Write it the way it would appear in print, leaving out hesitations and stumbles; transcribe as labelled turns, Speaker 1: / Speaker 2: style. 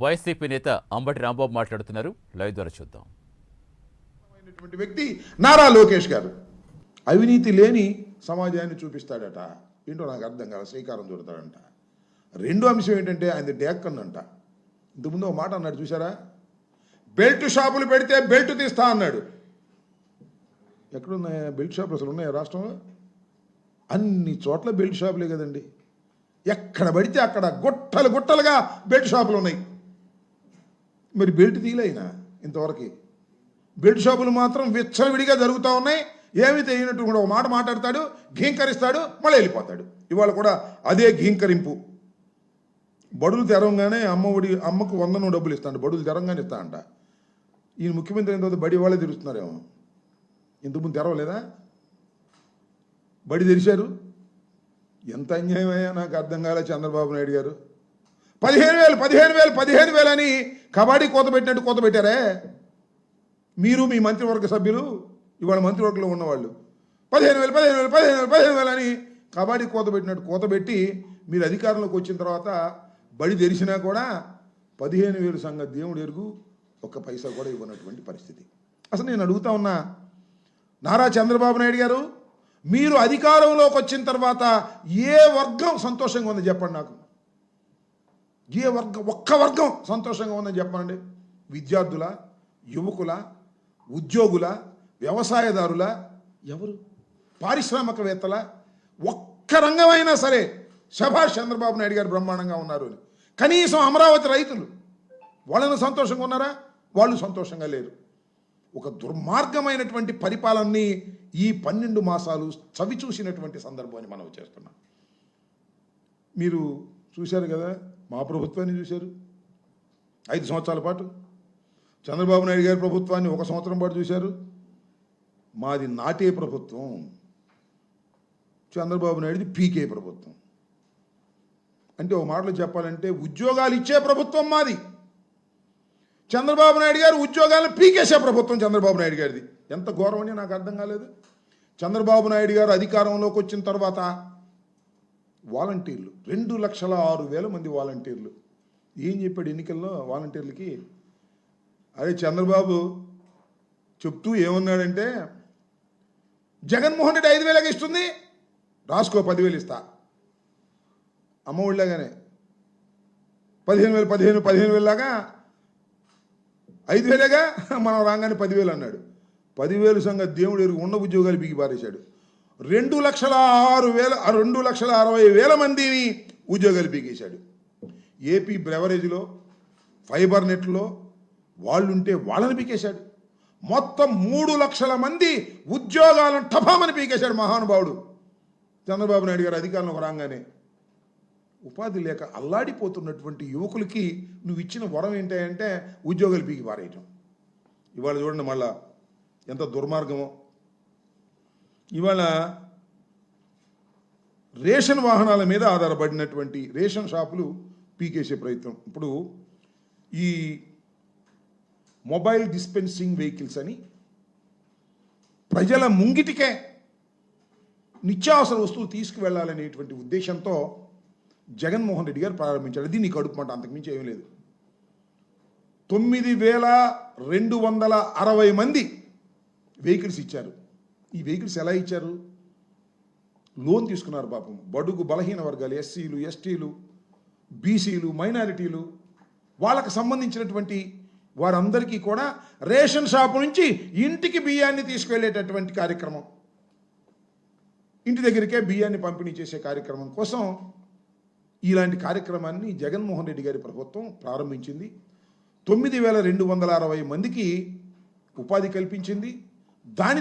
Speaker 1: YCP నేత అంబటి రాంబాబు మాట్లాడుతున్నారు. Live ద్వారా చూద్దాం.
Speaker 2: వ్యక్తి నారా లోకేష్ గారు అవినీతి లేని సమాజాన్ని చూపిస్తాడట. ఏంటో నాకు అర్థం కాదు. శ్రీకారం చుడతాడంట. రెండో అంశం ఏంటంటే ఆయన డేక్కన్నంట. ఇంతకుముందు ఒక మాట అన్నాడు చూసారా, బెల్ట్ షాపులు పెడితే బెల్ట్ తీస్తా అన్నాడు. ఎక్కడున్నాయా బెల్ట్ షాపులు? అసలు ఉన్నాయా రాష్ట్రంలో? అన్ని చోట్ల బెల్ట్ షాపులే కదండి. ఎక్కడ పడితే అక్కడ గుట్టలు గుట్టలుగా బెల్ట్ షాపులు ఉన్నాయి. మరి బెల్ట్ తీయలేనా ఇంతవరకు? బెల్ట్ షాపులు మాత్రం విచ్చలవిడిగా జరుగుతూ ఉన్నాయి. ఏమి తెలియనట్టు కూడా ఒక మాట మాట్లాడతాడు, ఘీంకరిస్తాడు, మళ్ళీ వెళ్ళిపోతాడు. ఇవాళ కూడా అదే ఘీంకరింపు. బడులు తెరవగానే అమ్మకు 100 డబ్బులు ఇస్తాడు. బడులు తెరంగానే ఇస్తా అంట. ఈయన ముఖ్యమంత్రి అయిన తర్వాత బడి వాళ్ళే తెరుస్తున్నారేమో. ఇంతకుముందు తెరవలేదా? బడి తెరిచారు. ఎంత అన్యాయమయ్యా నాకు అర్థం కాలే. చంద్రబాబు నాయుడు గారు 15,000 అని కబడ్డీ కోత పెట్టినట్టు కోత పెట్టారే. మీరు మీ మంత్రివర్గ సభ్యులు, ఇవాళ మంత్రివర్గంలో ఉన్నవాళ్ళు 15,000 అని కబడ్డీ కోత పెట్టినట్టు కోత పెట్టి మీరు అధికారంలోకి వచ్చిన తర్వాత బడి తెరిచినా కూడా 15,000 సంగతి దేవుడు ఎరుగు, ఒక్క పైసా కూడా ఇవ్వనటువంటి పరిస్థితి. అసలు నేను అడుగుతా ఉన్నా, నారా చంద్రబాబు నాయుడు గారు, మీరు అధికారంలోకి వచ్చిన తర్వాత ఏ వర్గం సంతోషంగా ఉందని చెప్పండి నాకు. ఏ వర్గం, ఒక్క వర్గం సంతోషంగా ఉందని చెప్పండి. విద్యార్థుల, యువకుల, ఉద్యోగుల, వ్యవసాయదారుల, ఎవరు? పారిశ్రామికవేత్తల, ఒక్క రంగమైనా సరే శభాష్ చంద్రబాబు నాయుడు గారు బ్రహ్మాండంగా ఉన్నారు అని. కనీసం అమరావతి రైతులు వాళ్ళను సంతోషంగా ఉన్నారా? వాళ్ళు సంతోషంగా లేరు. ఒక దుర్మార్గమైనటువంటి పరిపాలనని ఈ 12 మాసాలు చవి చూసినటువంటి సందర్భాన్ని మనం చేస్తున్నాం. మీరు చూశారు కదా, మా ప్రభుత్వాన్ని చూశారు 5 సంవత్సరాల పాటు. చంద్రబాబు నాయుడు గారి ప్రభుత్వాన్ని 1 సంవత్సరం పాటు చూశారు. మాది నాటే ప్రభుత్వం, చంద్రబాబు నాయుడుది పీకే ప్రభుత్వం. అంటే ఒక మాటలో చెప్పాలంటే ఉద్యోగాలు ఇచ్చే ప్రభుత్వం మాది. చంద్రబాబు నాయుడు గారు ఉద్యోగాలను పీకేసే ప్రభుత్వం చంద్రబాబు నాయుడు గారిది. ఎంత ఘోరం అని నాకు అర్థం కాలేదు. చంద్రబాబు నాయుడు గారు అధికారంలోకి వచ్చిన తర్వాత వాలంటీర్లు 2,06,000 మంది వాలంటీర్లు. ఏం చెప్పాడు ఎన్నికల్లో వాలంటీర్లకి? అదే చంద్రబాబు చెప్తూ ఏమన్నాడంటే, జగన్మోహన్ రెడ్డి 5,000 ఇస్తుంది, రాసుకో 10,000 ఇస్తా. అమ్మ ఒళ్ళగానే 15,000 లాగా 5,000గా మనం రాగానే 10,000 అన్నాడు. 10,000 సంగతి దేవుడు ఎరుగు, ఉన్న ఉద్యోగాలు బిగి పారేశాడు. 2,60,000 మందిని ఉద్యోగాలు పీకేశాడు. ఏపీ బ్రెవరేజ్లో, ఫైబర్ నెట్లో వాళ్ళుంటే వాళ్ళని పీకేశాడు. మొత్తం 3 లక్షల మంది ఉద్యోగాలను టపామని పీకేశాడు మహానుభావుడు చంద్రబాబు నాయుడు గారు అధికారంలోకి రాగానే. ఉపాధి లేక అల్లాడిపోతున్నటువంటి యువకులకి నువ్వు ఇచ్చిన వరం ఏంటంటే ఉద్యోగాలు పీకి పారేయటం. ఇవాళ చూడండి మళ్ళా ఎంత దుర్మార్గమో. ఇవాళ రేషన్ వాహనాల మీద ఆధారపడినటువంటి రేషన్ షాపులు పీకేసే ప్రయత్నం. ఇప్పుడు ఈ మొబైల్ డిస్పెన్సింగ్ వెహికల్స్ అని ప్రజల ముంగిటికే నిత్యావసర వస్తువులు తీసుకువెళ్ళాలనేటువంటి ఉద్దేశంతో జగన్మోహన్ రెడ్డి గారు ప్రారంభించాడు. అది నీకు కడుపుమంట, అంతకుమించి ఏమీ లేదు. 9,260 మంది వెహికల్స్ ఇచ్చారు. ఈ వెహికల్స్ ఎలా ఇచ్చారు? లోన్ తీసుకున్నారు పాపం. బడుగు బలహీన వర్గాలు, ఎస్సీలు, ఎస్టీలు, బీసీలు, మైనారిటీలు, వాళ్ళకు సంబంధించినటువంటి వారందరికీ కూడా రేషన్ షాపు నుంచి ఇంటికి బియ్యాన్ని తీసుకువెళ్ళేటటువంటి కార్యక్రమం, ఇంటి దగ్గరికే బియ్యాన్ని పంపిణీ చేసే కార్యక్రమం కోసం ఇలాంటి కార్యక్రమాన్ని జగన్మోహన్ రెడ్డి గారి ప్రభుత్వం ప్రారంభించింది. 9,260 మందికి ఉపాధి కల్పించింది. దానితో